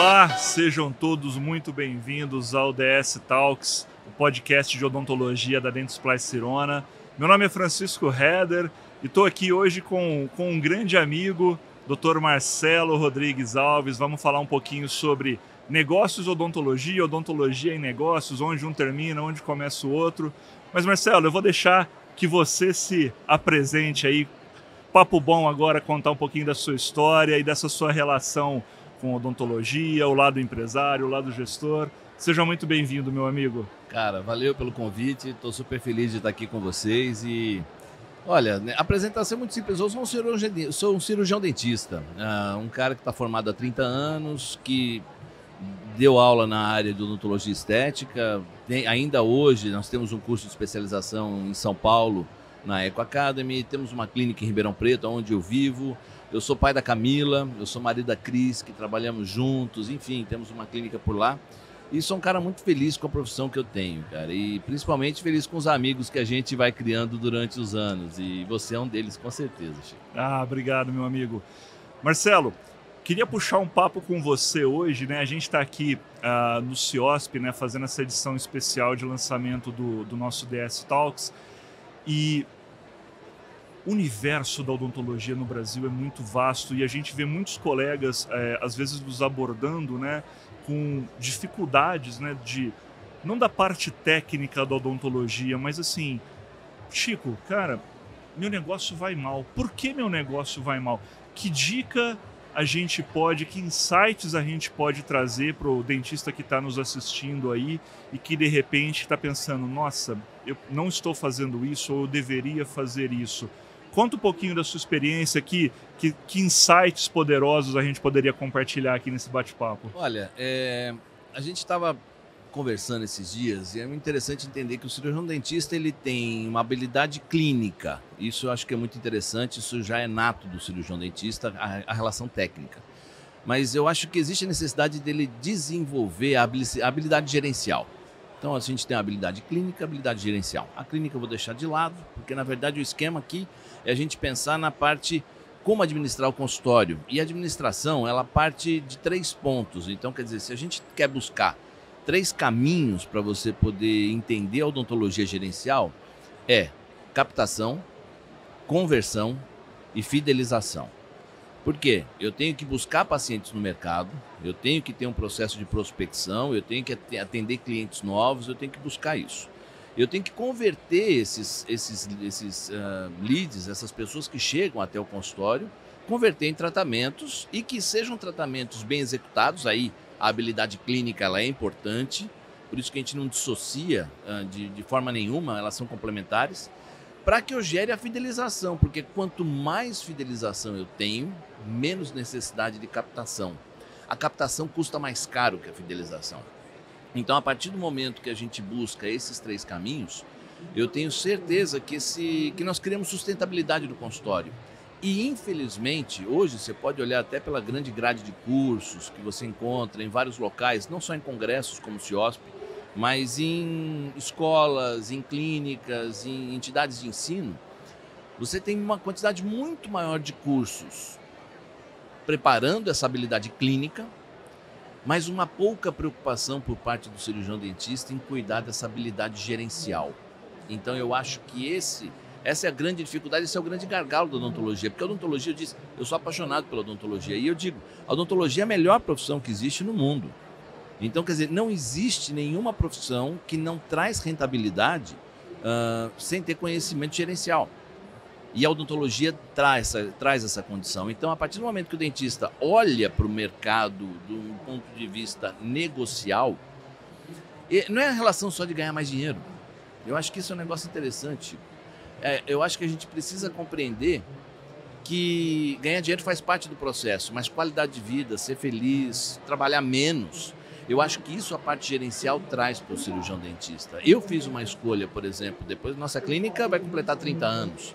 Olá, sejam todos muito bem-vindos ao DS Talks, o podcast de odontologia da Dentsply Sirona. Meu nome é Francisco Heder e estou aqui hoje com um grande amigo, Dr. Marcelo Rodrigues Alves. Vamos falar um pouquinho sobre negócios, odontologia em negócios, onde um termina, onde começa o outro. Mas Marcelo, eu vou deixar que você se apresente aí. Papo bom agora contar um pouquinho da sua história e dessa sua relação com odontologia, o lado empresário, o lado gestor. Seja muito bem-vindo, meu amigo. Cara, valeu pelo convite, estou super feliz de estar aqui com vocês e... Olha, a apresentação é muito simples, eu sou um cirurgião dentista, um cara que está formado há 30 anos, que deu aula na área de odontologia estética. Ainda hoje nós temos um curso de especialização em São Paulo, na Eco Academy, temos uma clínica em Ribeirão Preto, onde eu vivo. Eu sou pai da Camila, eu sou marido da Cris, que trabalhamos juntos, enfim, temos uma clínica por lá. E sou um cara muito feliz com a profissão que eu tenho, cara, e principalmente feliz com os amigos que a gente vai criando durante os anos, e você é um deles, com certeza, Chico. Obrigado, meu amigo. Marcelo, queria puxar um papo com você hoje, né? A gente está aqui no CIOSP, né, fazendo essa edição especial de lançamento do nosso DS Talks, e o universo da odontologia no Brasil é muito vasto e a gente vê muitos colegas, às vezes, nos abordando, né, com dificuldades, né, não da parte técnica da odontologia, mas assim, Chico, cara, meu negócio vai mal. Por que meu negócio vai mal? Que dica que insights a gente pode trazer para o dentista que está nos assistindo aí e que de repente está pensando, nossa, eu não estou fazendo isso ou eu deveria fazer isso. Conta um pouquinho da sua experiência aqui, que insights poderosos a gente poderia compartilhar aqui nesse bate-papo. Olha, a gente estava conversando esses dias e é muito interessante entender que o cirurgião dentista ele tem uma habilidade clínica. Isso eu acho que é muito interessante, isso já é nato do cirurgião dentista, a relação técnica. Mas eu acho que existe a necessidade dele desenvolver a habilidade gerencial. Então a gente tem a habilidade clínica, a habilidade gerencial. A clínica eu vou deixar de lado, porque na verdade o esquema aqui é a gente pensar na parte como administrar o consultório. E a administração, ela parte de 3 pontos. Então, quer dizer, se a gente quer buscar 3 caminhos para você poder entender a odontologia gerencial, é captação, conversão e fidelização. Por quê? Eu tenho que buscar pacientes no mercado, eu tenho que ter um processo de prospecção, eu tenho que atender clientes novos, eu tenho que buscar isso. Eu tenho que converter esses leads, essas pessoas que chegam até o consultório, converter em tratamentos e que sejam tratamentos bem executados. Aí a habilidade clínica ela é importante, por isso que a gente não dissocia de forma nenhuma, elas são complementares, para que eu gere a fidelização, porque quanto mais fidelização eu tenho, menos necessidade de captação. A captação custa mais caro que a fidelização. Então, a partir do momento que a gente busca esses 3 caminhos, eu tenho certeza que nós criamos sustentabilidade do consultório. E, infelizmente, hoje você pode olhar até pela grande grade de cursos que você encontra em vários locais, não só em congressos como o CIOSP, mas em escolas, em clínicas, em entidades de ensino, você tem uma quantidade muito maior de cursos preparando essa habilidade clínica, mas uma pouca preocupação por parte do cirurgião dentista em cuidar dessa habilidade gerencial. Então eu acho que essa é a grande dificuldade, esse é o grande gargalo da odontologia, porque a odontologia, eu sou apaixonado pela odontologia, e eu digo, a odontologia é a melhor profissão que existe no mundo. Então, quer dizer, não existe nenhuma profissão que não traz rentabilidade sem ter conhecimento gerencial. E a odontologia traz essa condição. Então, a partir do momento que o dentista olha para o mercado de um ponto de vista negocial, não é a relação só de ganhar mais dinheiro. Eu acho que isso é um negócio interessante. Eu acho que a gente precisa compreender que ganhar dinheiro faz parte do processo, mas qualidade de vida, ser feliz, trabalhar menos, eu acho que isso a parte gerencial traz para o cirurgião dentista. Eu fiz uma escolha, por exemplo, depois nossa clínica vai completar 30 anos.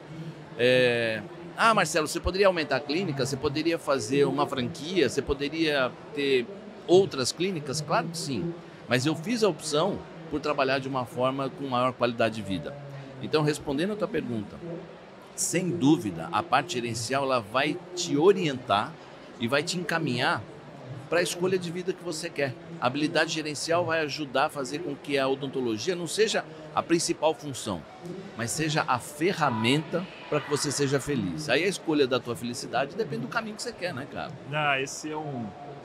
Marcelo, você poderia aumentar a clínica? Você poderia fazer uma franquia? Você poderia ter outras clínicas? Claro que sim, mas eu fiz a opção por trabalhar de uma forma com maior qualidade de vida. Então, respondendo a tua pergunta, sem dúvida, a parte gerencial ela vai te orientar e vai te encaminhar para a escolha de vida que você quer. A habilidade gerencial vai ajudar a fazer com que a odontologia não seja a principal função, mas seja a ferramenta para que você seja feliz. Aí a escolha da tua felicidade depende do caminho que você quer, né, cara? Esse é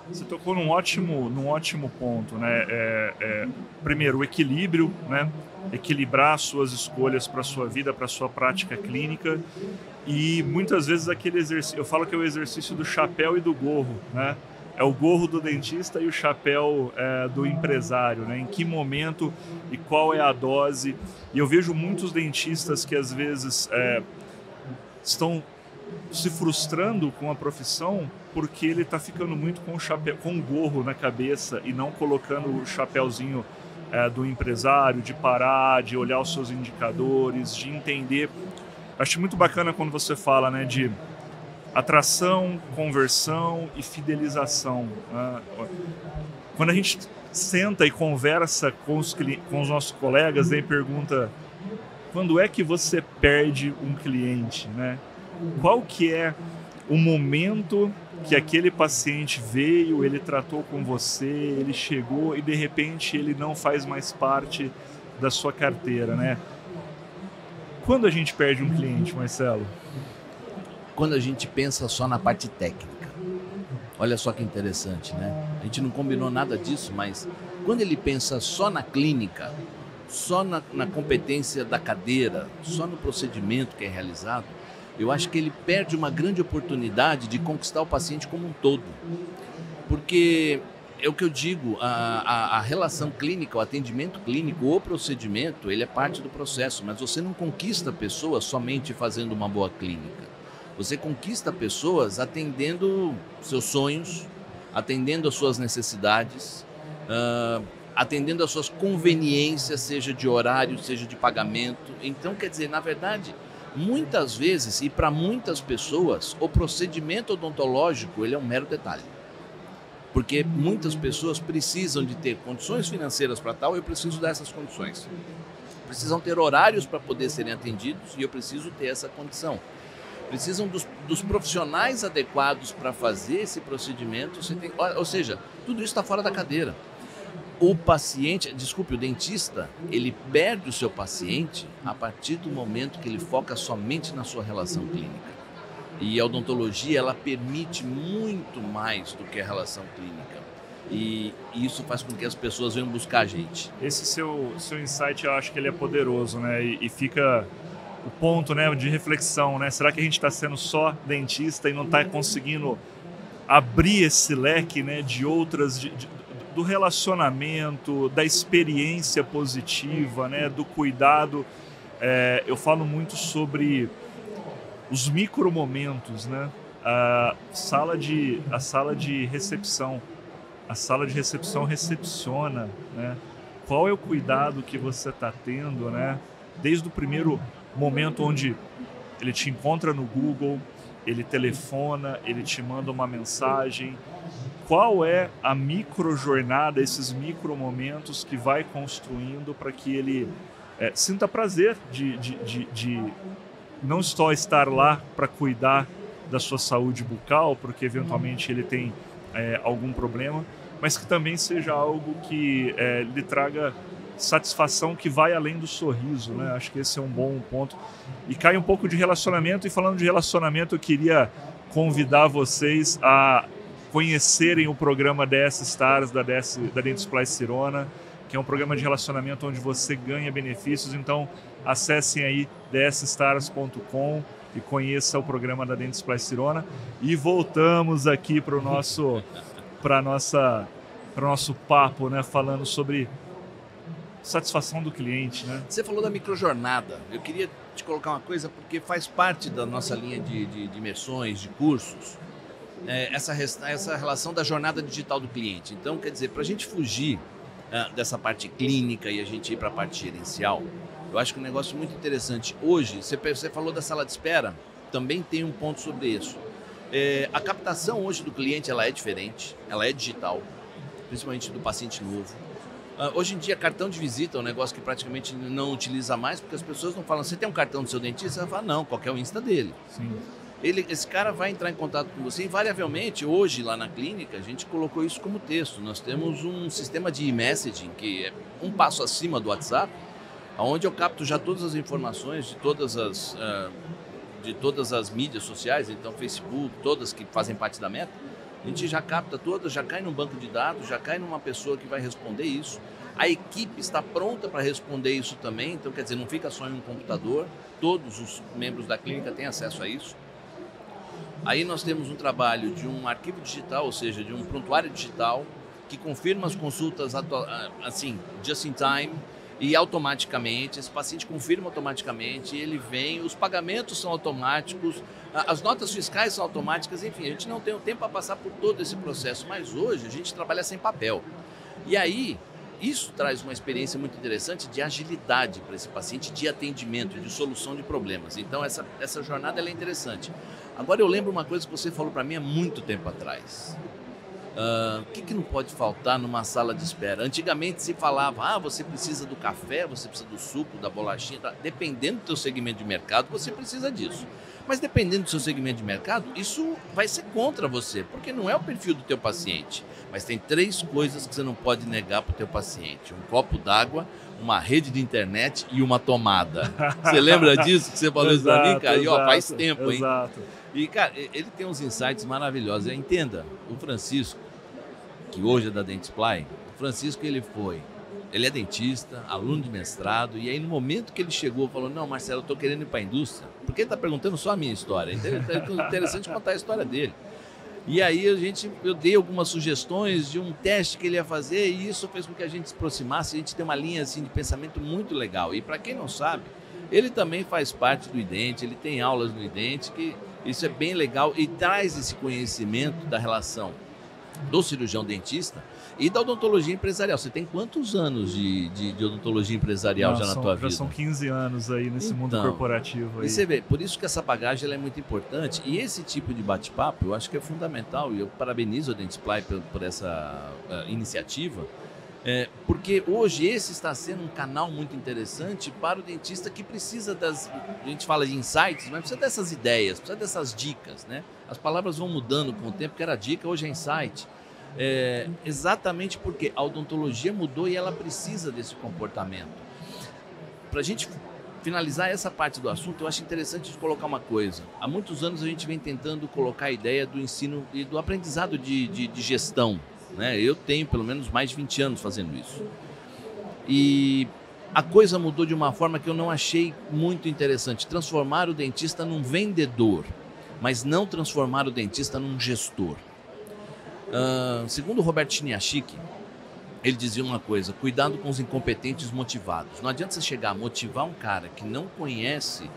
Você tocou num ótimo ponto, né? Primeiro, o equilíbrio, né? Equilibrar as suas escolhas para a sua vida, para a sua prática clínica. E muitas vezes aquele exercício, eu falo que é o exercício do chapéu e do gorro, né? É o gorro do dentista e o chapéu do empresário, né? Em que momento e qual é a dose. E eu vejo muitos dentistas que às vezes estão se frustrando com a profissão porque ele está ficando muito com o chapéu, com o gorro na cabeça e não colocando o chapéuzinho do empresário, de parar, de olhar os seus indicadores, de entender. Acho muito bacana quando você fala, né, de atração, conversão e fidelização. Quando a gente senta e conversa com os nossos colegas, né, e pergunta quando é que você perde um cliente, né? Qual que é o momento que aquele paciente veio, ele tratou com você, ele chegou e de repente ele não faz mais parte da sua carteira, né? Quando a gente perde um cliente, Marcelo? Quando a gente pensa só na parte técnica. Olha só que interessante, né? A gente não combinou nada disso, mas quando ele pensa só na clínica, só na competência da cadeira, só no procedimento que é realizado, eu acho que ele perde uma grande oportunidade de conquistar o paciente como um todo. Porque é o que eu digo, a relação clínica, o atendimento clínico, o procedimento, ele é parte do processo, mas você não conquista pessoas somente fazendo uma boa clínica. Você conquista pessoas atendendo seus sonhos, atendendo as suas necessidades, atendendo as suas conveniências, seja de horário, seja de pagamento. Então, quer dizer, na verdade, muitas vezes e para muitas pessoas, o procedimento odontológico ele é um mero detalhe. Porque muitas pessoas precisam de ter condições financeiras para tal, eu preciso dessas condições. Precisam ter horários para poder serem atendidos e eu preciso ter essa condição. Precisam dos profissionais adequados para fazer esse procedimento. Ou seja, tudo isso está fora da cadeira. O paciente, o dentista, ele perde o seu paciente a partir do momento que ele foca somente na sua relação clínica. E a odontologia, ela permite muito mais do que a relação clínica. E isso faz com que as pessoas venham buscar a gente. Esse seu insight, eu acho que ele é poderoso, né? E fica o ponto, né, de reflexão, né? Será que a gente está sendo só dentista e não está conseguindo abrir esse leque, né, de outras... do relacionamento, da experiência positiva, né, do cuidado. Eu falo muito sobre os micromomentos, né? A sala de recepção. A sala de recepção recepciona, né? Qual é o cuidado que você está tendo, né? Desde o primeiro momento onde ele te encontra no Google, ele telefona, ele te manda uma mensagem. Qual é a microjornada, esses micromomentos que vai construindo para que ele sinta prazer de não só estar lá para cuidar da sua saúde bucal, porque eventualmente ele tem algum problema, mas que também seja algo que lhe traga satisfação que vai além do sorriso, né? Acho que esse é um bom ponto. E cai um pouco de relacionamento, e falando de relacionamento, eu queria convidar vocês a conhecerem o programa DS Stars da Dentsply Sirona, que é um programa de relacionamento onde você ganha benefícios. Então, acessem aí dsstars.com e conheça o programa da Dentsply Sirona. E voltamos aqui para o nosso papo, né, falando sobre satisfação do cliente, né? Você falou da microjornada. Eu queria te colocar uma coisa, porque faz parte da nossa linha de imersões, de cursos, essa relação da jornada digital do cliente. Então, quer dizer, para a gente fugir dessa parte clínica e a gente ir para a parte gerencial, eu acho que um negócio muito interessante. Hoje, você falou da sala de espera, também tem um ponto sobre isso. A captação hoje do cliente, ela é diferente, ela é digital, principalmente do paciente novo. Hoje em dia, cartão de visita é um negócio que praticamente não utiliza mais, porque as pessoas não falam, você tem um cartão do seu dentista? Ela fala, não, qualquer um Insta dele. Sim. esse cara vai entrar em contato com você. Invariavelmente, hoje lá na clínica, a gente colocou isso como texto. Nós temos um sistema de e-messaging que é um passo acima do WhatsApp, onde eu capto já todas as informações de todas as mídias sociais, então Facebook, todas que fazem parte da meta. A gente já capta todas, já cai num banco de dados, já cai numa pessoa que vai responder isso. A equipe está pronta para responder isso também, então quer dizer, não fica só em um computador, todos os membros da clínica têm acesso a isso. Aí nós temos um trabalho de um arquivo digital, ou seja, de um prontuário digital, que confirma as consultas assim, just in time, e automaticamente, esse paciente confirma automaticamente, ele vem, os pagamentos são automáticos, as notas fiscais são automáticas, enfim, a gente não tem o tempo para passar por todo esse processo, mas hoje a gente trabalha sem papel. E aí, isso traz uma experiência muito interessante de agilidade para esse paciente, de atendimento, de solução de problemas. Então, essa jornada ela é interessante. Agora, eu lembro uma coisa que você falou para mim há muito tempo atrás. O que não pode faltar numa sala de espera? Antigamente se falava, você precisa do café, você precisa do suco, da bolachinha, tá? Dependendo do teu segmento de mercado, você precisa disso. Mas dependendo do seu segmento de mercado, isso vai ser contra você, porque não é o perfil do teu paciente. Mas tem 3 coisas que você não pode negar para o teu paciente: um copo d'água, uma rede de internet e uma tomada. Você lembra disso que você falou isso para mim, cara? E faz tempo, hein? Exato. E, cara, ele tem uns insights maravilhosos. Entenda, o Francisco, que hoje é da Dentsply, o Francisco ele é dentista, aluno de mestrado, e aí no momento que ele chegou, falou, não, Marcelo, eu estou querendo ir para a indústria, porque ele está perguntando só a minha história, então é interessante contar a história dele. E aí eu dei algumas sugestões de um teste que ele ia fazer, e isso fez com que a gente se aproximasse, a gente tem uma linha assim, de pensamento muito legal. E para quem não sabe, ele também faz parte do IDENTE, ele tem aulas no IDENTE, que isso é bem legal e traz esse conhecimento da relação do cirurgião dentista e da odontologia empresarial. Você tem quantos anos de odontologia empresarial já na tua vida? Já são 15 anos aí nesse mundo corporativo. Aí. E você vê, por isso que essa bagagem ela é muito importante e esse tipo de bate-papo eu acho que é fundamental e eu parabenizo a Dentsply por essa iniciativa, porque hoje esse está sendo um canal muito interessante para o dentista que precisa a gente fala de insights, mas precisa dessas ideias, precisa dessas dicas, né? As palavras vão mudando com o tempo, que era dica, hoje é insight. Exatamente porque a odontologia mudou e ela precisa desse comportamento. Para a gente finalizar essa parte do assunto, eu acho interessante de colocar uma coisa. Há muitos anos a gente vem tentando colocar a ideia do ensino e do aprendizado de gestão, né? Eu tenho pelo menos mais de 20 anos fazendo isso. E a coisa mudou de uma forma que eu não achei muito interessante. Transformar o dentista num vendedor, mas não transformar o dentista num gestor. Segundo o Roberto Chiniachik, ele dizia uma coisa: cuidado com os incompetentes motivados. Não adianta você chegar a motivar um cara que não conhece,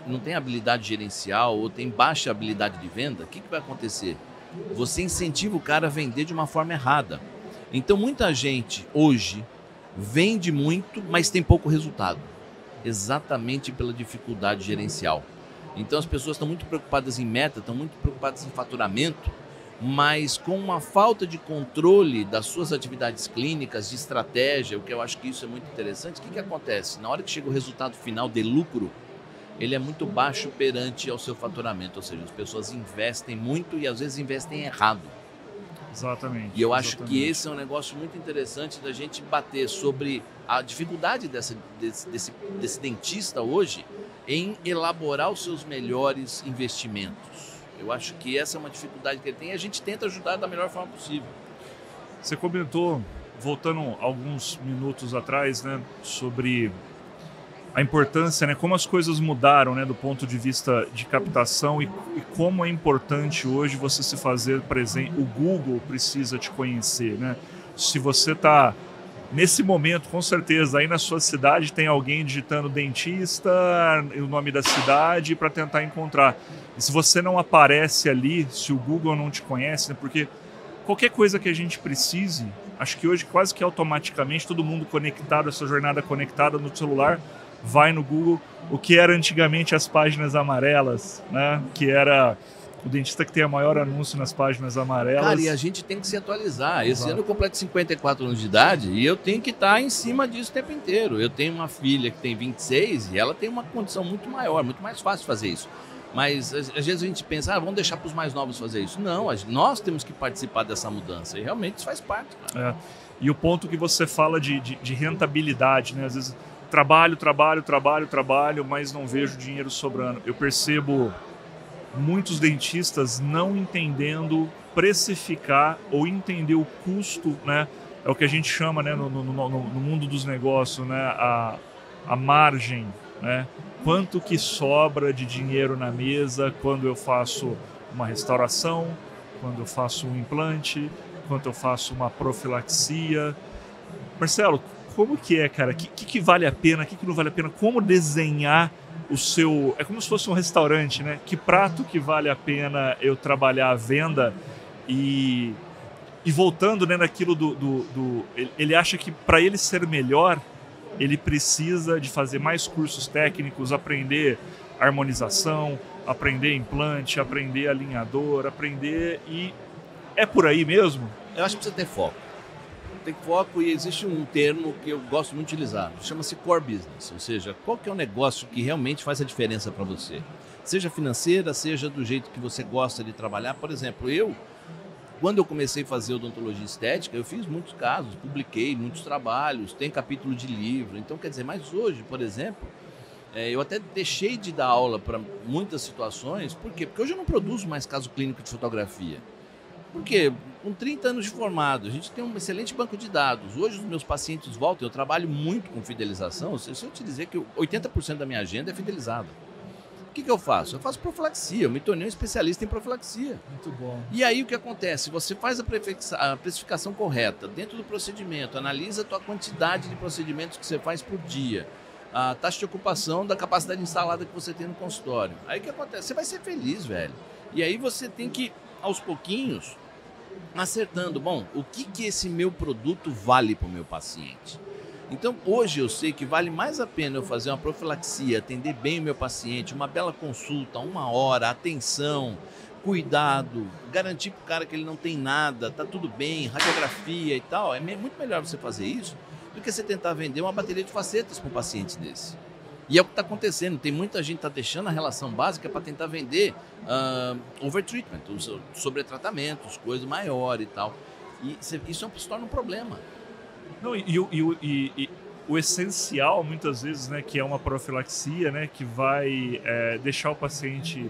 não tem habilidade gerencial ou tem baixa habilidade de venda. O que vai acontecer? Você incentiva o cara a vender de uma forma errada. Então muita gente hoje vende muito, mas tem pouco resultado, exatamente pela dificuldade gerencial. Então as pessoas estão muito preocupadas em meta, estão muito preocupadas em faturamento, mas com uma falta de controle das suas atividades clínicas, de estratégia, o que eu acho que isso é muito interessante. O que acontece? Na hora que chega o resultado final de lucro, ele é muito baixo perante ao seu faturamento, ou seja, as pessoas investem muito e às vezes investem errado. Exatamente. E eu acho que esse é um negócio muito interessante da gente bater sobre a dificuldade desse dentista hoje em elaborar os seus melhores investimentos. Eu acho que essa é uma dificuldade que ele tem e a gente tenta ajudar da melhor forma possível. Você comentou, voltando alguns minutos atrás, né, sobre a importância, né, como as coisas mudaram, né, do ponto de vista de captação e como é importante hoje você se fazer presente. O Google precisa te conhecer, né? Se você está nesse momento, com certeza, aí na sua cidade tem alguém digitando dentista, o nome da cidade para tentar encontrar. E se você não aparece ali, se o Google não te conhece, né, porque qualquer coisa que a gente precise, acho que hoje quase que automaticamente todo mundo conectado, essa jornada conectada no celular, vai no Google, o que era antigamente as páginas amarelas, né? Que era o dentista que tem a maior anúncio nas páginas amarelas. Cara, e a gente tem que se atualizar. Esse ano eu completo 54 anos de idade e eu tenho que estar em cima disso o tempo inteiro. Eu tenho uma filha que tem 26 e ela tem uma condição muito maior, muito mais fácil de fazer isso. Mas às vezes a gente pensa, vamos deixar para os mais novos fazer isso. Não, nós temos que participar dessa mudança e realmente isso faz parte. Cara. E o ponto que você fala de rentabilidade, né? Às vezes trabalho, mas não vejo dinheiro sobrando. Eu percebo muitos dentistas não entendendo precificar ou entender o custo, né? É o que a gente chama, né, no mundo dos negócios, né, a margem, né? Quanto que sobra de dinheiro na mesa quando eu faço uma restauração, quando eu faço um implante, quando eu faço uma profilaxia. Marcelo, como que é, cara? O que vale a pena, o que não vale a pena? Como desenhar o seu... É como se fosse um restaurante, né? Que prato que vale a pena eu trabalhar a venda e voltando, né, naquilo ele acha que para ele ser melhor, ele precisa de fazer mais cursos técnicos, aprender harmonização, aprender implante, aprender alinhador, e é por aí mesmo? Eu acho que precisa ter foco. Tem foco e existe um termo que eu gosto muito de utilizar, chama-se core business, ou seja, qual que é o negócio que realmente faz a diferença para você? Seja financeira, seja do jeito que você gosta de trabalhar. Por exemplo, quando eu comecei a fazer odontologia estética, eu fiz muitos casos, publiquei muitos trabalhos, tem capítulo de livro. Então, quer dizer, mas hoje, por exemplo, eu até deixei de dar aula para muitas situações. Por quê? Porque hoje eu não produzo mais caso clínico de fotografia. Por quê? Com 30 anos de formado, a gente tem um excelente banco de dados. Hoje os meus pacientes voltam, eu trabalho muito com fidelização. Se eu te dizer que 80% da minha agenda é fidelizada. O que eu faço? Eu faço profilaxia, eu me tornei um especialista em profilaxia. Muito bom. E aí o que acontece? Você faz a precificação correta dentro do procedimento, analisa a tua quantidade de procedimentos que você faz por dia, a taxa de ocupação da capacidade instalada que você tem no consultório. Aí o que acontece? Você vai ser feliz, velho. E aí você tem que, aos pouquinhos, acertando, bom, o que esse meu produto vale para o meu paciente? Então, hoje eu sei que vale mais a pena eu fazer uma profilaxia, atender bem o meu paciente, uma bela consulta, 1 hora, atenção, cuidado, garantir para o cara que ele não tem nada, tá tudo bem, radiografia e tal. É muito melhor você fazer isso do que você tentar vender uma bateria de facetas para um paciente desse. E é o que está acontecendo, tem muita gente que está deixando a relação básica para tentar vender overtreatment, sobretratamentos, coisa maior e tal. E isso se torna um problema. Não, o essencial, muitas vezes, né, que é uma profilaxia, né, que vai deixar o paciente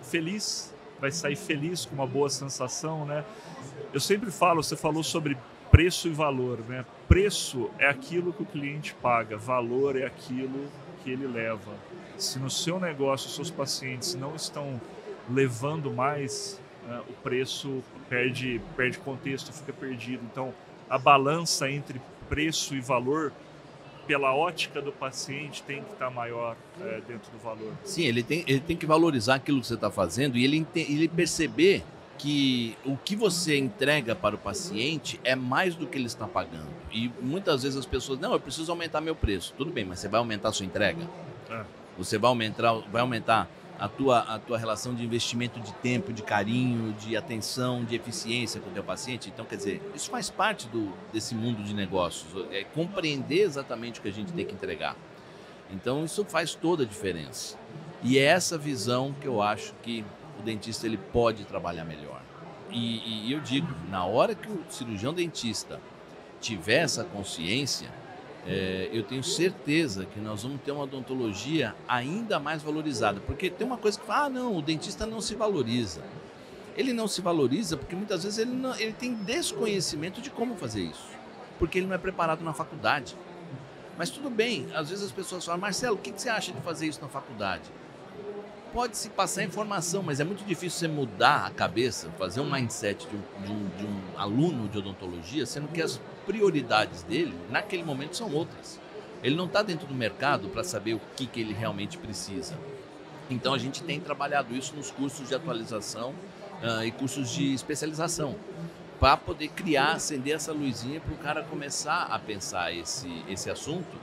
feliz, vai sair feliz com uma boa sensação, né? Eu sempre falo, você falou sobre preço e valor, né? Preço é aquilo que o cliente paga, valor é aquilo que ele leva. Se no seu negócio os seus pacientes não estão levando mais, o preço perde contexto, fica perdido. Então, a balança entre preço e valor, pela ótica do paciente, tem que estar maior dentro do valor. Sim, ele tem que valorizar aquilo que você está fazendo e ele perceber que o que você entrega para o paciente é mais do que ele está pagando. E muitas vezes as pessoas, não, eu preciso aumentar meu preço. Tudo bem, mas você vai aumentar a sua entrega? Você vai aumentar a tua relação de investimento de tempo, de carinho, de atenção, de eficiência com o teu paciente. Então, quer dizer, isso faz parte desse mundo de negócios, é compreender exatamente o que a gente tem que entregar. Então, isso faz toda a diferença. E é essa visão que eu acho que o dentista ele pode trabalhar melhor. E eu digo, na hora que o cirurgião dentista tiver essa consciência, eu tenho certeza que nós vamos ter uma odontologia ainda mais valorizada. Porque tem uma coisa que fala, não, o dentista não se valoriza. Ele não se valoriza porque muitas vezes ele tem desconhecimento de como fazer isso. Porque ele não é preparado na faculdade. Mas tudo bem, às vezes as pessoas falam, Marcelo, o que você acha de fazer isso na faculdade? Pode-se passar informação, mas é muito difícil você mudar a cabeça, fazer um mindset de um aluno de odontologia, sendo que as prioridades dele, naquele momento, são outras. Ele não está dentro do mercado para saber o que ele realmente precisa. Então, a gente tem trabalhado isso nos cursos de atualização e cursos de especialização, para poder criar, acender essa luzinha para o cara começar a pensar esse assunto,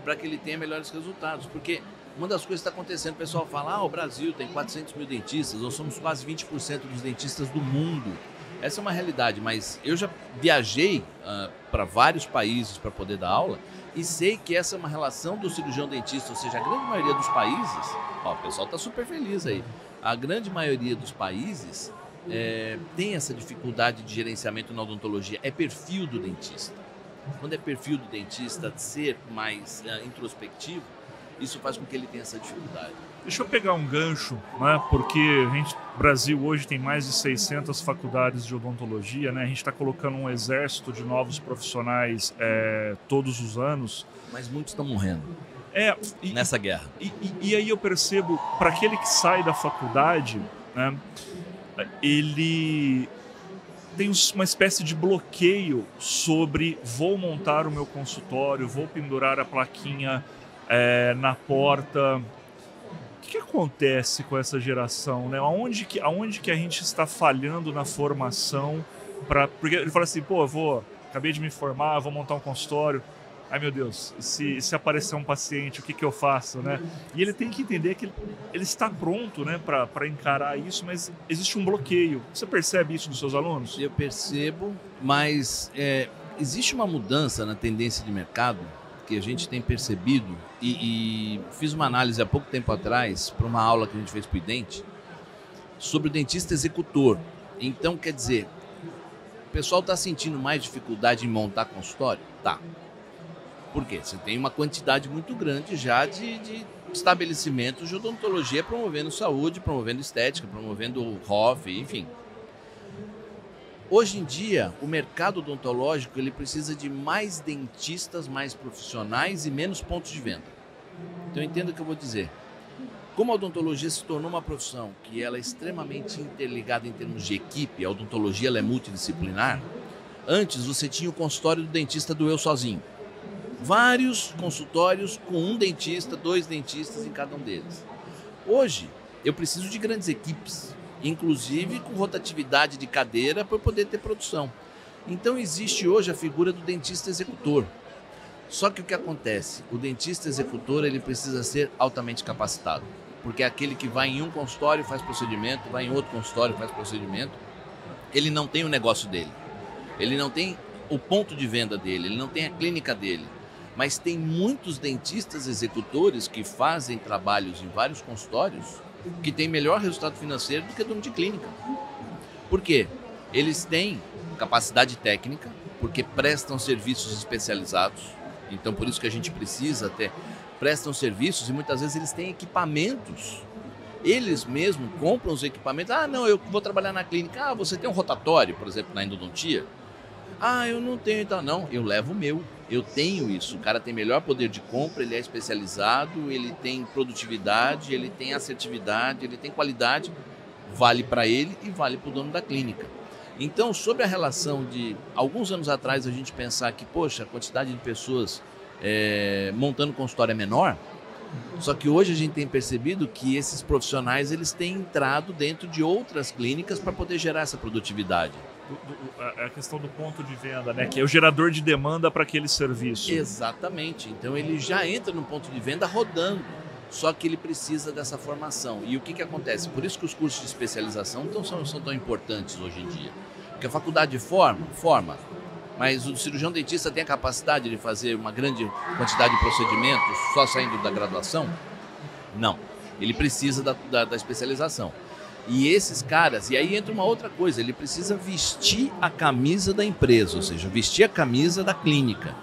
para que ele tenha melhores resultados. Porque uma das coisas que está acontecendo, o pessoal fala, o Brasil tem 400 mil dentistas, nós somos quase 20% dos dentistas do mundo. Essa é uma realidade, mas eu já viajei para vários países para poder dar aula e sei que essa é uma relação do cirurgião dentista, ou seja, a grande maioria dos países, ó, o pessoal está super feliz aí, a grande maioria dos países tem essa dificuldade de gerenciamento na odontologia, é perfil do dentista. Quando é perfil do dentista ser mais introspectivo, isso faz com que ele tenha essa dificuldade. Deixa eu pegar um gancho, né? Porque o Brasil hoje tem mais de 600 faculdades de odontologia, né? A gente está colocando um exército de novos profissionais todos os anos. Mas muitos estão morrendo nessa guerra. E aí eu percebo, para aquele que sai da faculdade, né, ele tem uma espécie de bloqueio sobre vou montar o meu consultório, vou pendurar a plaquinha na porta. O que acontece com essa geração, né? Aonde que a gente está falhando na formação? Porque ele fala assim, pô, acabei de me formar, vou montar um consultório. Ai, meu Deus, se aparecer um paciente, o que eu faço, né? E ele tem que entender que ele está pronto, né, para encarar isso, mas existe um bloqueio. Você percebe isso dos seus alunos? Eu percebo, mas existe uma mudança na tendência de mercado que a gente tem percebido e fiz uma análise há pouco tempo atrás para uma aula que a gente fez para o IDENTE sobre o dentista executor. Então, quer dizer, o pessoal está sentindo mais dificuldade em montar consultório? Tá. Por quê? Você tem uma quantidade muito grande já de estabelecimentos de odontologia promovendo saúde, promovendo estética, promovendo ROF, enfim. Hoje em dia, o mercado odontológico ele precisa de mais dentistas, mais profissionais e menos pontos de venda. Então entenda o que eu vou dizer. Como a odontologia se tornou uma profissão que ela é extremamente interligada em termos de equipe, a odontologia ela é multidisciplinar, antes você tinha o consultório do dentista do eu sozinho. Vários consultórios com um dentista, 2 dentistas em cada um deles. Hoje, eu preciso de grandes equipes, inclusive com rotatividade de cadeira para poder ter produção. Então existe hoje a figura do dentista executor. Só que o que acontece? O dentista executor ele precisa ser altamente capacitado, porque é aquele que vai em um consultório e faz procedimento, vai em outro consultório e faz procedimento. Ele não tem o negócio dele, ele não tem o ponto de venda dele, ele não tem a clínica dele. Mas tem muitos dentistas executores que fazem trabalhos em vários consultórios que têm melhor resultado financeiro do que dono de clínica. Por quê? Eles têm capacidade técnica, porque prestam serviços especializados. Então, por isso que a gente precisa prestam serviços e muitas vezes eles têm equipamentos. Eles mesmos compram os equipamentos. Ah, não, eu vou trabalhar na clínica. Ah, você tem um rotatório, por exemplo, na endodontia? Ah, eu não tenho, então. Não, eu levo o meu. Eu tenho isso. O cara tem melhor poder de compra, ele é especializado, ele tem produtividade, ele tem assertividade, ele tem qualidade. Vale para ele e vale para o dono da clínica. Então, sobre a relação de alguns anos atrás a gente pensar que, poxa, a quantidade de pessoas montando consultório é menor, só que hoje a gente tem percebido que esses profissionais eles têm entrado dentro de outras clínicas para poder gerar essa produtividade. A questão do ponto de venda, né? Que é o gerador de demanda para aquele serviço. Exatamente. Então ele já entra no ponto de venda rodando, só que ele precisa dessa formação. E o que acontece? Por isso que os cursos de especialização são tão importantes hoje em dia. Porque a faculdade forma, mas o cirurgião dentista tem a capacidade de fazer uma grande quantidade de procedimentos só saindo da graduação? Não. Ele precisa da especialização. E esses caras, e aí entra uma outra coisa, ele precisa vestir a camisa da empresa, ou seja, vestir a camisa da clínica.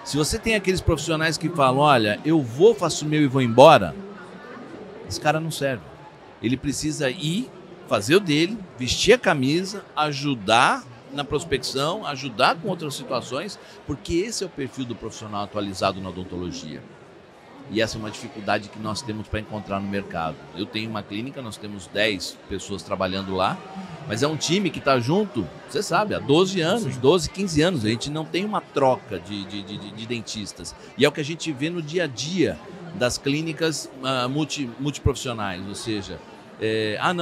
Se você tem aqueles profissionais que falam, olha, eu vou, faço o meu e vou embora, esse cara não serve. Ele precisa ir, fazer o dele, vestir a camisa, ajudar na prospecção, ajudar com outras situações, porque esse é o perfil do profissional atualizado na odontologia. E essa é uma dificuldade que nós temos para encontrar no mercado. Eu tenho uma clínica, nós temos 10 pessoas trabalhando lá, mas é um time que está junto, você sabe, há 12 anos, 12, 15 anos. A gente não tem uma troca de dentistas. E é o que a gente vê no dia a dia das clínicas multiprofissionais, ou seja,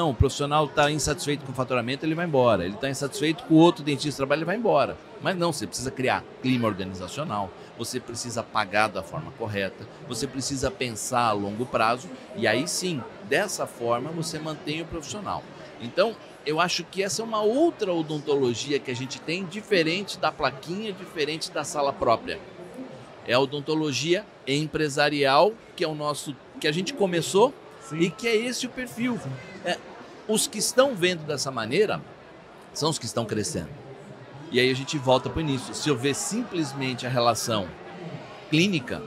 o profissional está insatisfeito com o faturamento, ele vai embora. Ele está insatisfeito com o outro dentista que trabalha, ele vai embora. Mas não, você precisa criar clima organizacional, você precisa pagar da forma correta, você precisa pensar a longo prazo e aí sim, dessa forma você mantém o profissional. Então, eu acho que essa é uma outra odontologia que a gente tem, diferente da plaquinha, diferente da sala própria. É a odontologia empresarial, que é o nosso, que a gente começou. Sim. E que é esse o perfil. Os que estão vendo dessa maneira são os que estão crescendo. E aí a gente volta para o início. Se eu ver simplesmente a relação clínica,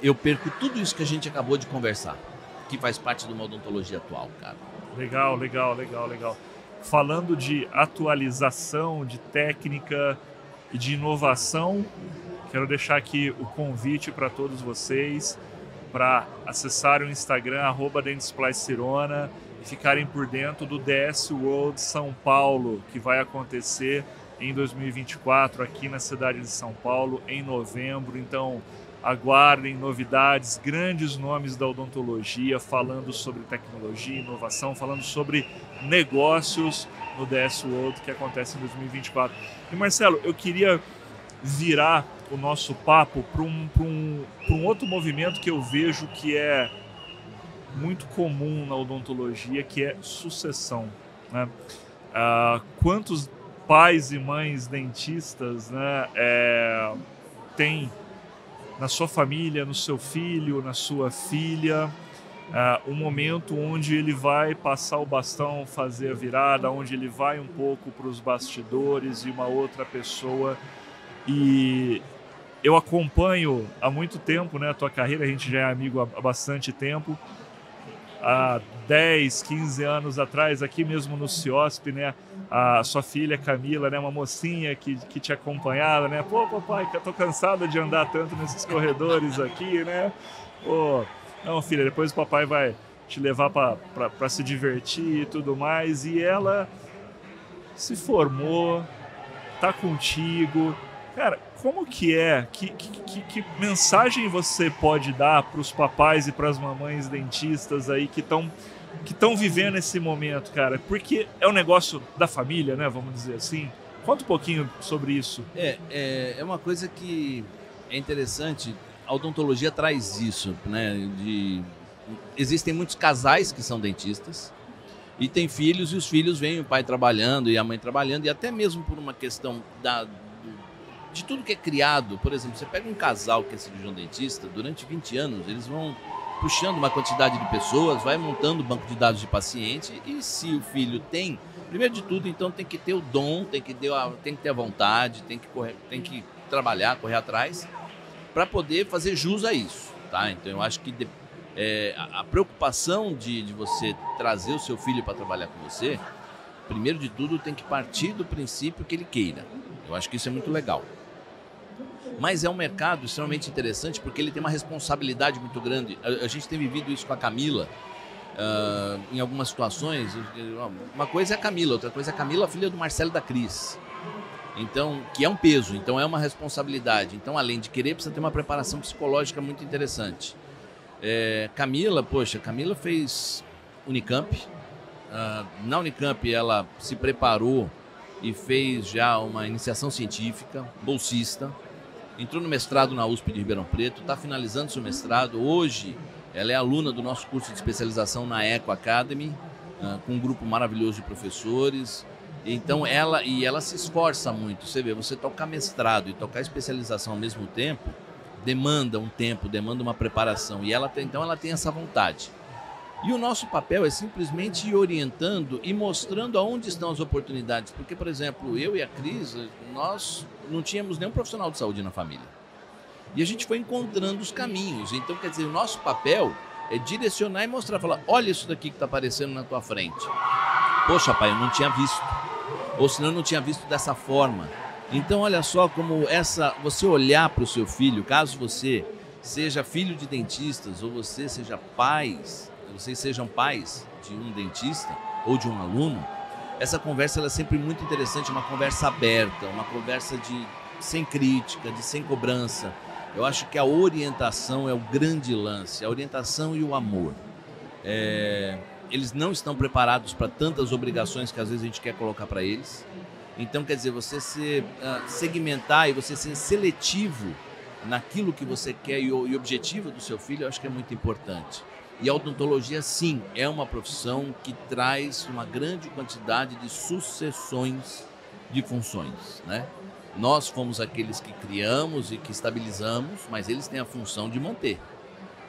eu perco tudo isso que a gente acabou de conversar, que faz parte de uma odontologia atual, cara. Legal. Falando de atualização, de técnica e de inovação, quero deixar aqui o convite para todos vocês para acessarem o Instagram @DentisPlyCirona e ficarem por dentro do DS World São Paulo, que vai acontecer em 2024 aqui na cidade de São Paulo, em novembro. Então, aguardem novidades, grandes nomes da odontologia falando sobre tecnologia, inovação, falando sobre negócios no DS World, que acontece em 2024. E Marcelo, eu queria virar o nosso papo para um outro movimento que eu vejo que é muito comum na odontologia, que é sucessão, né? Quantos pais e mães dentistas, né, têm na sua família, no seu filho, na sua filha, um momento onde ele vai passar o bastão, fazer a virada, onde ele vai um pouco para os bastidores e uma outra pessoa. E eu acompanho há muito tempo, né, a tua carreira, a gente já é amigo há bastante tempo. Há 10, 15 anos atrás, aqui mesmo no CIOSP, né, a sua filha Camila, né, uma mocinha que te acompanhava, né? Pô, papai, que eu tô cansado de andar tanto nesses corredores aqui, né? Pô, não, filha, depois o papai vai te levar para se divertir e tudo mais. E ela se formou, tá contigo. Cara, como que é? Que mensagem você pode dar para os papais e para as mamães dentistas aí que estão vivendo esse momento, cara? Porque é um negócio da família, né? Vamos dizer assim. Conta um pouquinho sobre isso. É uma coisa que é interessante. A odontologia traz isso, né? Existem muitos casais que são dentistas e tem filhos, e os filhos veem o pai trabalhando e a mãe trabalhando, e até mesmo por uma questão de tudo que é criado. Por exemplo, você pega um casal que é cirurgião dentista, durante 20 anos eles vão puxando uma quantidade de pessoas, vai montando banco de dados de paciente, e se o filho tem, primeiro de tudo, então tem que ter o dom, tem que ter a vontade, tem que trabalhar, correr atrás, para poder fazer jus a isso, tá? Então eu acho que a preocupação de você trazer o seu filho para trabalhar com você, primeiro de tudo tem que partir do princípio que ele queira. Eu acho que isso é muito legal. Mas é um mercado extremamente interessante porque ele tem uma responsabilidade muito grande. A gente tem vivido isso com a Camila em algumas situações. Uma coisa é a Camila, outra coisa é a Camila, filha do Marcelo e da Cris. Então, que é um peso, então é uma responsabilidade. Então, além de querer, precisa ter uma preparação psicológica muito interessante. Camila fez Unicamp. Na Unicamp ela se preparou e fez já uma iniciação científica, bolsista, entrou no mestrado na USP de Ribeirão Preto, está finalizando seu mestrado. Hoje ela é aluna do nosso curso de especialização na Eco Academy, com um grupo maravilhoso de professores. Então ela se esforça muito. Você vê, você tocar mestrado e tocar especialização ao mesmo tempo demanda um tempo, demanda uma preparação, e ela tem essa vontade. E o nosso papel é simplesmente ir orientando e mostrando aonde estão as oportunidades. Porque, por exemplo, eu e a Cris, nós não tínhamos nenhum profissional de saúde na família. E a gente foi encontrando os caminhos. Então, quer dizer, o nosso papel é direcionar e mostrar, falar, olha isso daqui que está aparecendo na tua frente. Poxa, pai, eu não tinha visto. Ou senão eu não tinha visto dessa forma. Então, olha só como você olhar para o seu filho, caso você seja filho de dentistas ou vocês sejam pais de um dentista ou de um aluno, essa conversa ela é sempre muito interessante, uma conversa aberta, uma conversa sem crítica, sem cobrança. Eu acho que a orientação é o grande lance, a orientação e o amor. Eles não estão preparados para tantas obrigações que às vezes a gente quer colocar para eles. Então, quer dizer, você segmentar e você ser seletivo naquilo que você quer e o objetivo do seu filho, eu acho que é muito importante. E a odontologia, sim, é uma profissão que traz uma grande quantidade de sucessões de funções, né? Nós fomos aqueles que criamos e que estabilizamos, mas eles têm a função de manter.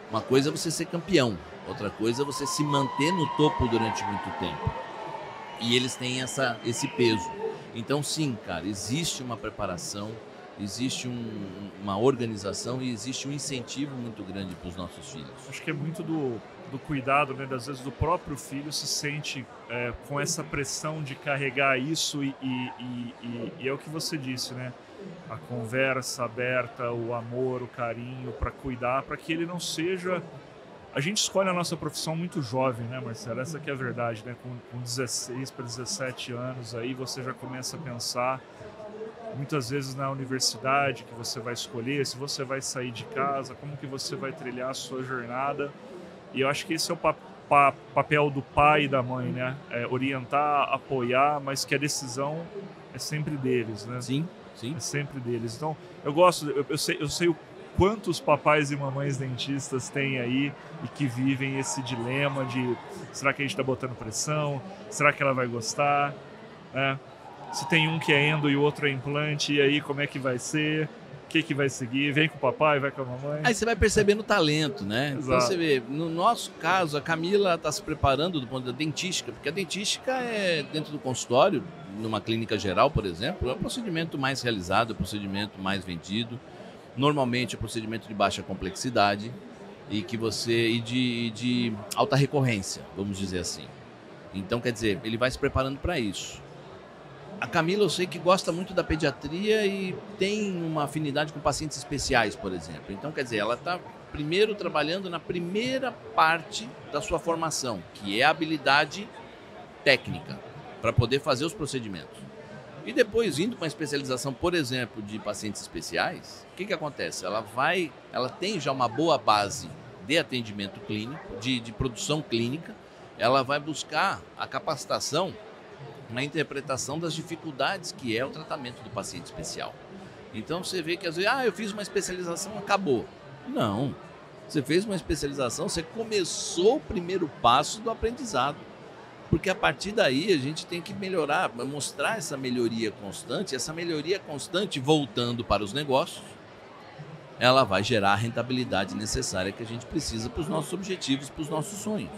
Uma coisa é você ser campeão, outra coisa é você se manter no topo durante muito tempo. E eles têm esse peso. Então, sim, cara, existe uma preparação, existe uma organização e existe um incentivo muito grande para os nossos filhos. Acho que é muito do cuidado, né? Às vezes do próprio filho se sente com essa pressão de carregar isso e é o que você disse, né? A conversa aberta, o amor, o carinho para cuidar, para que ele não seja... A gente escolhe a nossa profissão muito jovem, né, Marcelo? Essa que é a verdade, né? Com 16 para 17 anos, aí você já começa a pensar, muitas vezes na universidade que você vai escolher, se você vai sair de casa, como que você vai trilhar a sua jornada. E eu acho que esse é o papel do pai e da mãe, né? Orientar, apoiar, mas que a decisão é sempre deles, né? Sim, sim. É sempre deles. Então, eu gosto, eu sei o quantos papais e mamães dentistas tem aí e que vivem esse dilema de será que a gente está botando pressão? Será que ela vai gostar? Né? Se tem um que é endo e o outro é implante, e aí como é que vai ser? O que vai seguir? Vem com o papai, vai com a mamãe? Aí você vai percebendo o talento, né? Exato. Então você vê, no nosso caso, a Camila está se preparando do ponto da dentística, porque a dentística é dentro do consultório, numa clínica geral, por exemplo, é o procedimento mais realizado, é o procedimento mais vendido. Normalmente é um procedimento de baixa complexidade e de alta recorrência, vamos dizer assim. Então, quer dizer, ele vai se preparando para isso. A Camila, eu sei que gosta muito da pediatria e tem uma afinidade com pacientes especiais, por exemplo. Então, quer dizer, ela está primeiro trabalhando na primeira parte da sua formação, que é a habilidade técnica, para poder fazer os procedimentos. E depois, indo para uma especialização, por exemplo, de pacientes especiais, o que acontece? Ela tem já uma boa base de atendimento clínico, de produção clínica, ela vai buscar a capacitação na interpretação das dificuldades que é o tratamento do paciente especial. Então você vê que às vezes, eu fiz uma especialização, acabou. Não, você fez uma especialização, você começou o primeiro passo do aprendizado. Porque a partir daí a gente tem que melhorar, mostrar essa melhoria constante voltando para os negócios, ela vai gerar a rentabilidade necessária que a gente precisa para os nossos objetivos, para os nossos sonhos.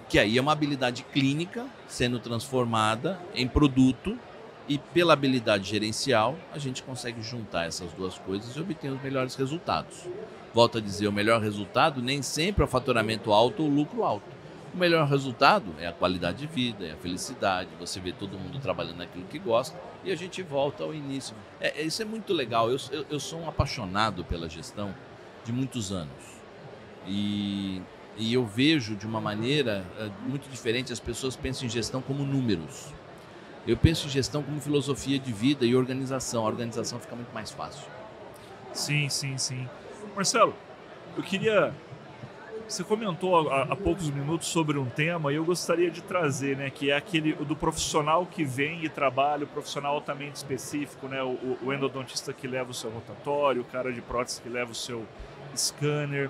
Que aí é uma habilidade clínica sendo transformada em produto e pela habilidade gerencial a gente consegue juntar essas duas coisas e obter os melhores resultados. Volto a dizer, o melhor resultado nem sempre é o faturamento alto ou o lucro alto. O melhor resultado é a qualidade de vida, é a felicidade, você vê todo mundo trabalhando naquilo que gosta e a gente volta ao início. Isso é muito legal, eu sou um apaixonado pela gestão de muitos anos e eu vejo de uma maneira muito diferente, as pessoas pensam em gestão como números. Eu penso em gestão como filosofia de vida e organização, a organização fica muito mais fácil. Sim, sim, sim. Marcelo, eu queria... Você comentou há poucos minutos sobre um tema e eu gostaria de trazer, né, que é aquele do profissional que vem e trabalha, o profissional altamente específico, né, o endodontista que leva o seu rotatório, o cara de prótese que leva o seu scanner.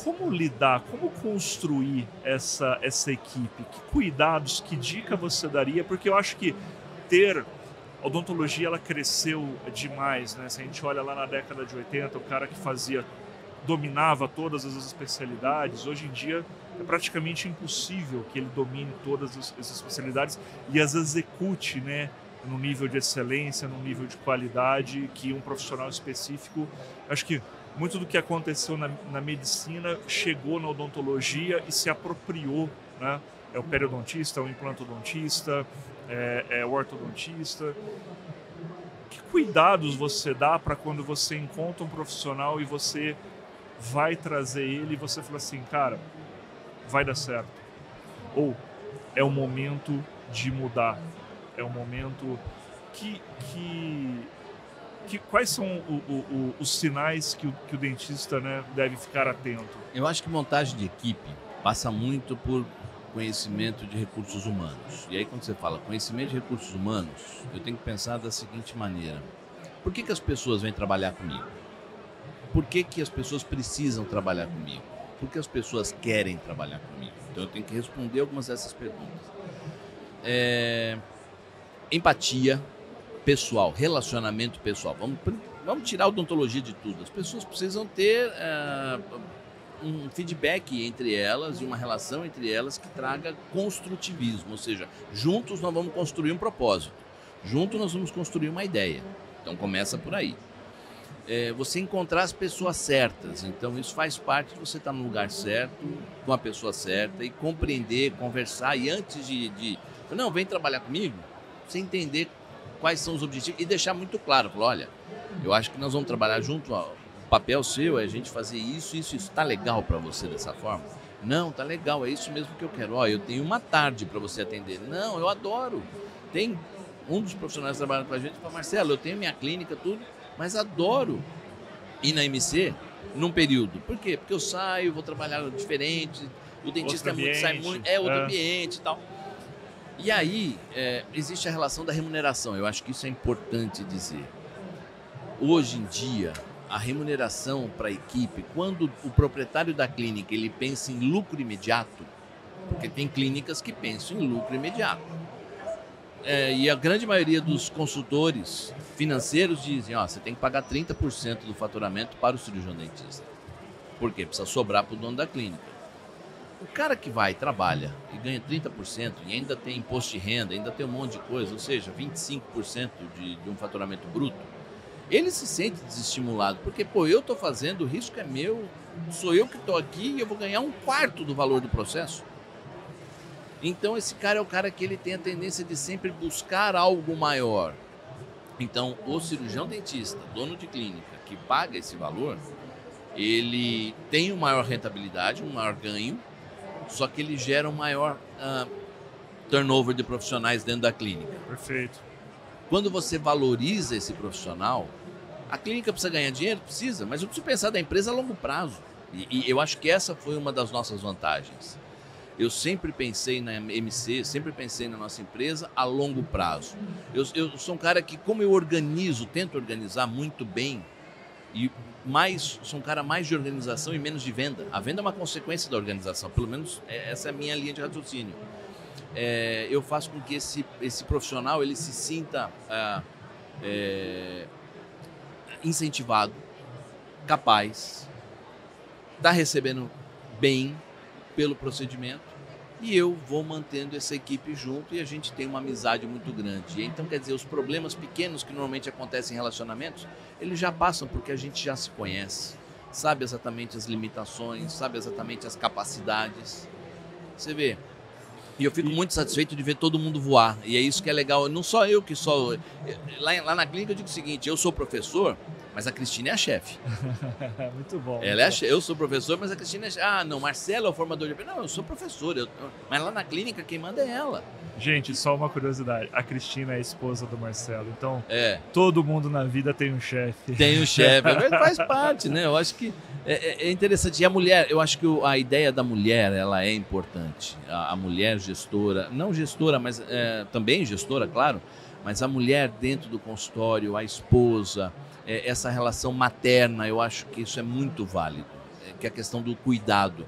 Como lidar, como construir essa equipe? Que cuidados, que dica você daria? Porque eu acho que a odontologia ela cresceu demais, né? Se a gente olha lá na década de 80, o cara que dominava todas as especialidades, hoje em dia é praticamente impossível que ele domine todas essas especialidades e as execute, né, no nível de excelência, no nível de qualidade que um profissional específico. Acho que muito do que aconteceu na medicina chegou na odontologia e se apropriou, né? É o periodontista, é o implantodontista, é o ortodontista. Que cuidados você dá para quando você encontra um profissional e você vai trazer ele e você fala assim, cara, vai dar certo? Ou é o momento de mudar? É o momento quais são os sinais que o dentista, né, deve ficar atento? Eu acho que montagem de equipe passa muito por conhecimento de recursos humanos. E aí quando você fala conhecimento de recursos humanos, eu tenho que pensar da seguinte maneira. Por que as pessoas vêm trabalhar comigo? Por que as pessoas precisam trabalhar comigo? Por que as pessoas querem trabalhar comigo? Então eu tenho que responder algumas dessas perguntas. Empatia pessoal, relacionamento pessoal. Vamos tirar a odontologia de tudo. As pessoas precisam ter um feedback entre elas e uma relação entre elas que traga construtivismo. Ou seja, juntos nós vamos construir um propósito. Juntos nós vamos construir uma ideia. Então começa por aí. Você encontrar as pessoas certas. Então isso faz parte de você estar no lugar certo, com a pessoa certa e compreender, conversar. E antes não, vem trabalhar comigo, você entender quais são os objetivos e deixar muito claro. Falar, olha, eu acho que nós vamos trabalhar junto, ó, o papel seu é a gente fazer isso. Tá legal para você dessa forma? Não, tá legal, é isso mesmo que eu quero. Ó, eu tenho uma tarde para você atender. Não, eu adoro. Tem um dos profissionais que trabalham com a gente e fala, Marcelo, eu tenho minha clínica, tudo, mas adoro ir na MC num período. Por quê? Porque eu saio, vou trabalhar diferente, o dentista sai muito, outro ambiente e tal. E aí, existe a relação da remuneração. Eu acho que isso é importante dizer. Hoje em dia, a remuneração para a equipe, quando o proprietário da clínica ele pensa em lucro imediato, porque tem clínicas que pensam em lucro imediato. E a grande maioria dos consultores financeiros dizem, você tem que pagar 30% do faturamento para o cirurgião dentista. Por quê? Precisa sobrar para o dono da clínica. O cara que vai, trabalha e ganha 30% e ainda tem imposto de renda, ainda tem um monte de coisa, ou seja, 25% de um faturamento bruto, ele se sente desestimulado, porque, eu estou fazendo, o risco é meu, sou eu que estou aqui e eu vou ganhar 1/4 do valor do processo. Então, esse cara é o cara que ele tem a tendência de sempre buscar algo maior. Então, o cirurgião dentista, dono de clínica, que paga esse valor, ele tem uma maior rentabilidade, um maior ganho, só que ele gera um maior turnover de profissionais dentro da clínica. Perfeito. Quando você valoriza esse profissional, a clínica precisa ganhar dinheiro? Precisa, mas eu preciso pensar da empresa a longo prazo. E eu acho que essa foi uma das nossas vantagens. Eu sempre pensei na MC, sempre pensei na nossa empresa a longo prazo. Eu sou um cara que, como eu tento organizar muito bem, sou um cara mais de organização e menos de venda. A venda é uma consequência da organização, pelo menos essa é a minha linha de raciocínio. Eu faço com que esse profissional ele se sinta incentivado, capaz, está recebendo bem pelo procedimento e eu vou mantendo essa equipe junto e a gente tem uma amizade muito grande. Então, quer dizer, os problemas pequenos que normalmente acontecem em relacionamentos, eles já passam porque a gente já se conhece, sabe exatamente as limitações, sabe exatamente as capacidades. Você vê, e eu fico muito satisfeito de ver todo mundo voar, e é isso que é legal. Não só eu que sou... Lá na clínica eu digo o seguinte, eu sou professor, mas a Cristina é a chefe. Muito bom. Eu sou professor, mas a Cristina é chefe. Não, Marcelo é o formador de... Não, eu sou professor, mas lá na clínica quem manda é ela. Gente, só uma curiosidade, a Cristina é a esposa do Marcelo, então todo mundo na vida tem um chefe. Tem um chefe, faz parte, né? Eu acho que é interessante. E a mulher, eu acho que a ideia da mulher, ela é importante. A mulher gestora, não gestora, mas também gestora, claro, mas a mulher dentro do consultório, a esposa, essa relação materna, eu acho que isso é muito válido, que é a questão do cuidado.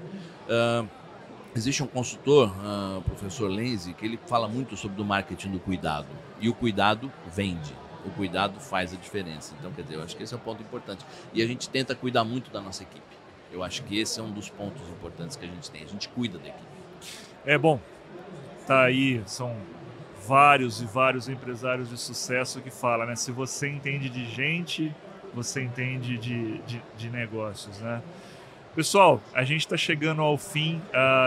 Existe um consultor, o professor Lenzi, que ele fala muito sobre o marketing do cuidado. E o cuidado vende, o cuidado faz a diferença. Então, quer dizer, eu acho que esse é um ponto importante. E a gente tenta cuidar muito da nossa equipe. Eu acho que esse é um dos pontos importantes que a gente tem. A gente cuida da equipe. Bom, tá aí, são vários e vários empresários de sucesso que falam, né? Se você entende de gente, você entende de negócios, né? Pessoal, a gente está chegando ao fim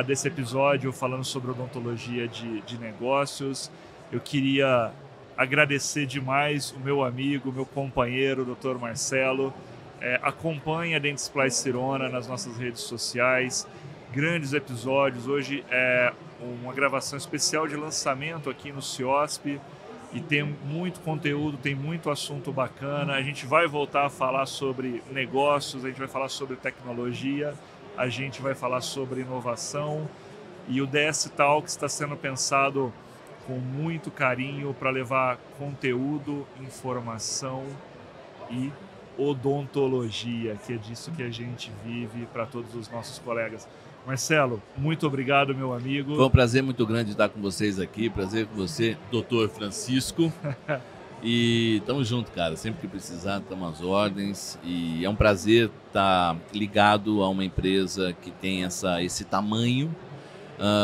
desse episódio falando sobre odontologia de negócios. Eu queria agradecer demais o meu amigo, meu companheiro, o Dr. Marcelo. Acompanhe a Dentsply Sirona nas nossas redes sociais. Grandes episódios. Hoje é uma gravação especial de lançamento aqui no CIOSP. E tem muito conteúdo, tem muito assunto bacana. A gente vai voltar a falar sobre negócios, a gente vai falar sobre tecnologia, a gente vai falar sobre inovação. E o DS Talks está sendo pensado com muito carinho para levar conteúdo, informação e odontologia, que é disso que a gente vive, para todos os nossos colegas. Marcelo, muito obrigado, meu amigo. Foi um prazer muito grande estar com vocês aqui, prazer com você, doutor Francisco. E tamo junto, cara. Sempre que precisar, estamos às ordens. E é um prazer estar ligado a uma empresa que tem esse tamanho,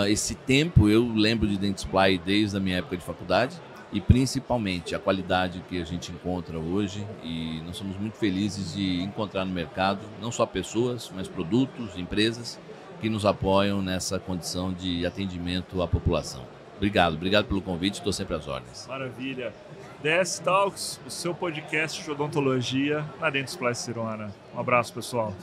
esse tempo. Eu lembro de Dentsply desde a minha época de faculdade. E principalmente a qualidade que a gente encontra hoje. E nós somos muito felizes de encontrar no mercado não só pessoas, mas produtos, empresas que nos apoiam nessa condição de atendimento à população. Obrigado pelo convite, estou sempre às ordens. Maravilha. DS Talks, o seu podcast de odontologia na Dentsply Sirona. Um abraço, pessoal.